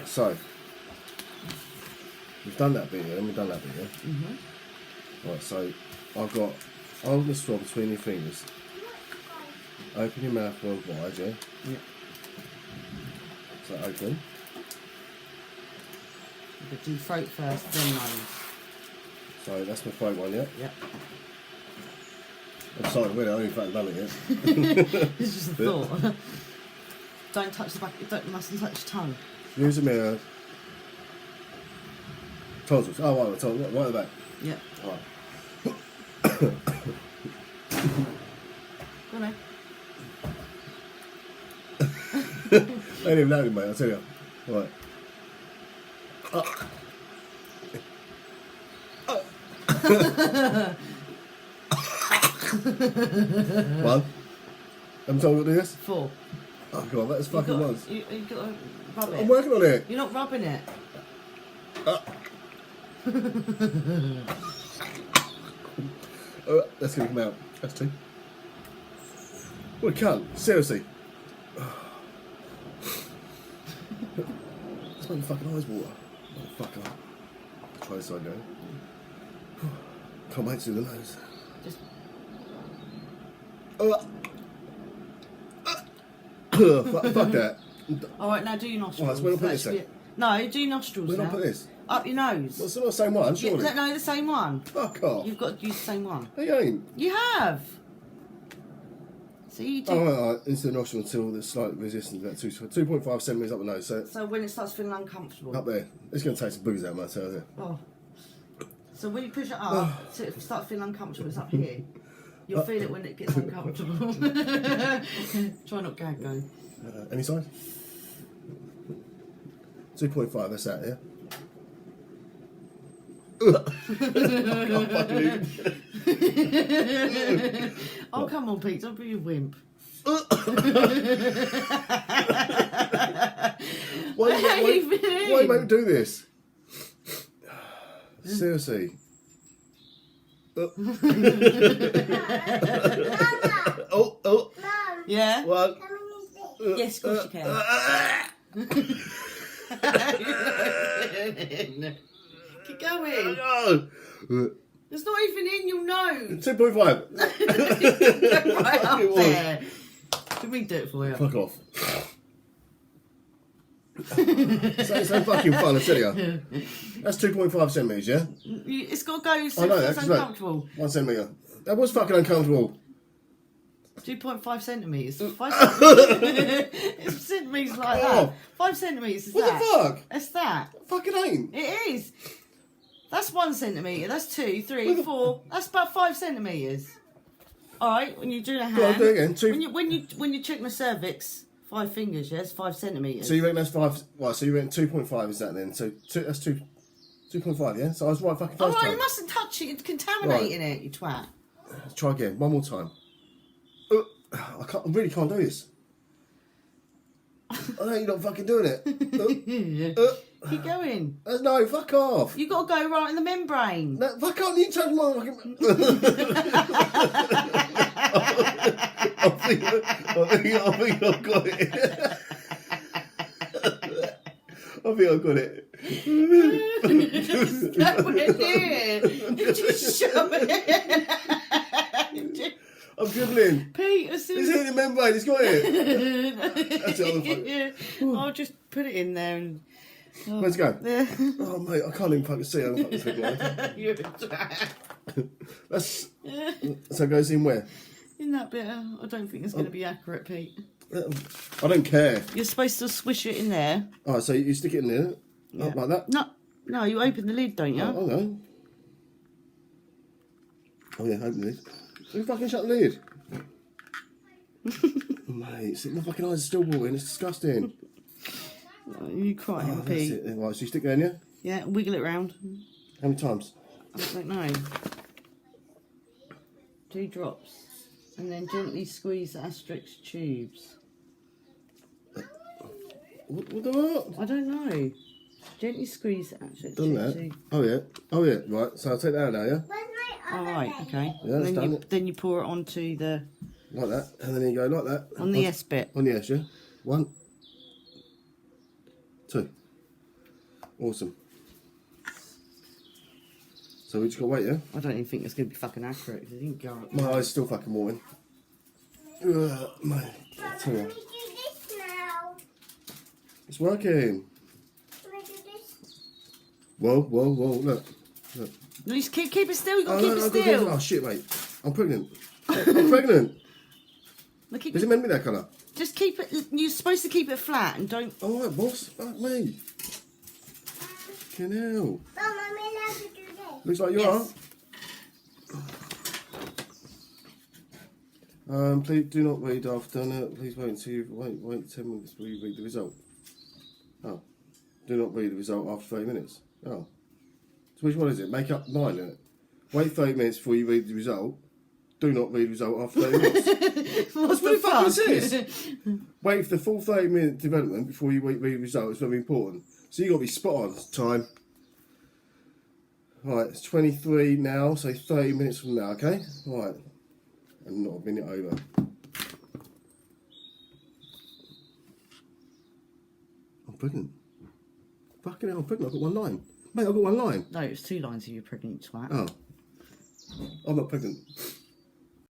Right, so we've done that bit here, and we've done that bit here. Right, so I've got hold the straw between your fingers. Open your mouth wide, yeah? Yeah. So open. But do throat first, then nose. So that's my throat one, yeah? Yep. I'm sorry, really, I haven't even done it yet. It's just a thought. Don't touch the back, mustn't touch your tongue. Use a mirror. Tonsils. Oh, right, tonsils. Right at the back. Yep. Alright. Go on then. Ain't even loaded, mate, I'll tell you. Right. One. I'm told to do this? 4. Oh, God, that's fucking once. You got to rub it. I'm working on it. You're not rubbing it. That's going to come out. That's 2. What a cunt. Seriously. That's making fucking eyes water. Motherfucker. Try this side going. Can't wait to do the nose. Just. Fuck that. Alright, now do your nostrils. Alright, so where do I put this then? No, do your nostrils Where do I now. put this? Up your nose. Well, it's not the same one, surely. Yeah, no, the same one. Fuck off. You've got to use the same one. You ain't. You have. See, you do. Oh, right, into the nostril until there's slight resistance, about 2.5 centimetres up the nose. So when it starts feeling uncomfortable. up there. It's going to take some booze out, mate, I tell you. Oh. So when you push it up, so it starts feeling uncomfortable, it's up here. You'll feel it when it gets uncomfortable. Try not gag going. Any side? 2.5, that's that, yeah? Oh, come on, Pete, don't be a wimp. Why you make me do this? Seriously. Oh. Yeah? One. Yes, of course you can. Keep going. It's not even in your nose. 2.5. Right up there. Can we do it for you? Fuck off. It's so fucking fun, I tell you. That's 2.5 centimetres, yeah? It's got to go so I know it's that, uncomfortable. 1 centimetre. That was fucking uncomfortable. 2.5 centimetres. 5 centimetres. It's centimetres like that. 5 centimetres is What that. the fuck? That's that. Fucking ain't. It is. That's 1 centimetre. That's 2, 3, 4. That's about 5 centimetres. All right, when you do a hand. Go on, do it again. When you check my cervix, 5 fingers. Yes, 5 centimetres. So you reckon that's 5? Right. So you reckon 2.5 is that then? So that's 2.5, yeah. So I was right fucking first All right, time. you mustn't touch it. It's contaminating it, you twat. Let's try again. One more time. I really can't do this. I know you're not fucking doing it. Keep going. No, fuck off. You got to go right in the membrane. No, fuck off. You touch my fucking. I think I've got it. I think I've got it. Nowhere near. Just shove it. I'm dribbling. Pete, as soon He's hitting the membrane. He's got it. That's the other fuck. I'll just put it in there and. Oh. Where's it go? Oh mate, I can't even fucking see. I'm fucking sick, You're a twat. That's so it goes in where? Isn't that better? I don't think it's going to be accurate, Pete. I don't care. You're supposed to swish it in there. Alright, so you stick it in there, like that? No, you open the lid, don't you? Oh no. Oh yeah, open the lid. You fucking shut the lid. Mate, my fucking eyes are still watering, it's disgusting. Oh, you crying, That's Pete. it. Right, so you stick that in, yeah? Yeah, wiggle it round. How many times? I don't know. 2 drops. And then gently squeeze the asterix tubes. What the what? I don't know. Gently squeeze the asterix Done tubes. that? Oh yeah, right, so I'll take that out now, yeah? Alright, okay. Yeah, and that's done it. then you pour it onto the... Like that, and then you go like that. On the S bit. On the S, yeah? 1, 2. Awesome. So we just got to wait, yeah? I don't even think it's going to be fucking accurate. It didn't go up. My eyes still fucking watering. Mate, I tell you. Can we do this now? It's working. Can we do this? Whoa, look. No, just keep it still. You've got to keep it no, still. oh shit, mate. I'm pregnant. I'm pregnant. No, keep Is it, it meant to be that colour? just keep it. You're supposed to keep it flat and don't. Alright, boss. Fuck me. Fucking hell. Mum, I'm allowed to do this. Looks like you Yes. are. Please do not read after. No, please wait until you wait 10 minutes before you read the result. Oh. Do not read the result after 30 minutes. Oh. So which one is it? Make up 9 in it. Wait 30 minutes before you read the result. Do not read the result after 30 minutes. What What the fuck is this? Wait for the full 30-minute development before you read the result. It's very important. So you got to be spot on time. Right, it's 23 now, so 30 minutes from now, okay? Right. And not a minute over. I'm pregnant. Fucking hell, I'm pregnant. I've got one line. Mate, I've got one line. No, it's 2 lines if you're pregnant, you twat. Oh. I'm not pregnant.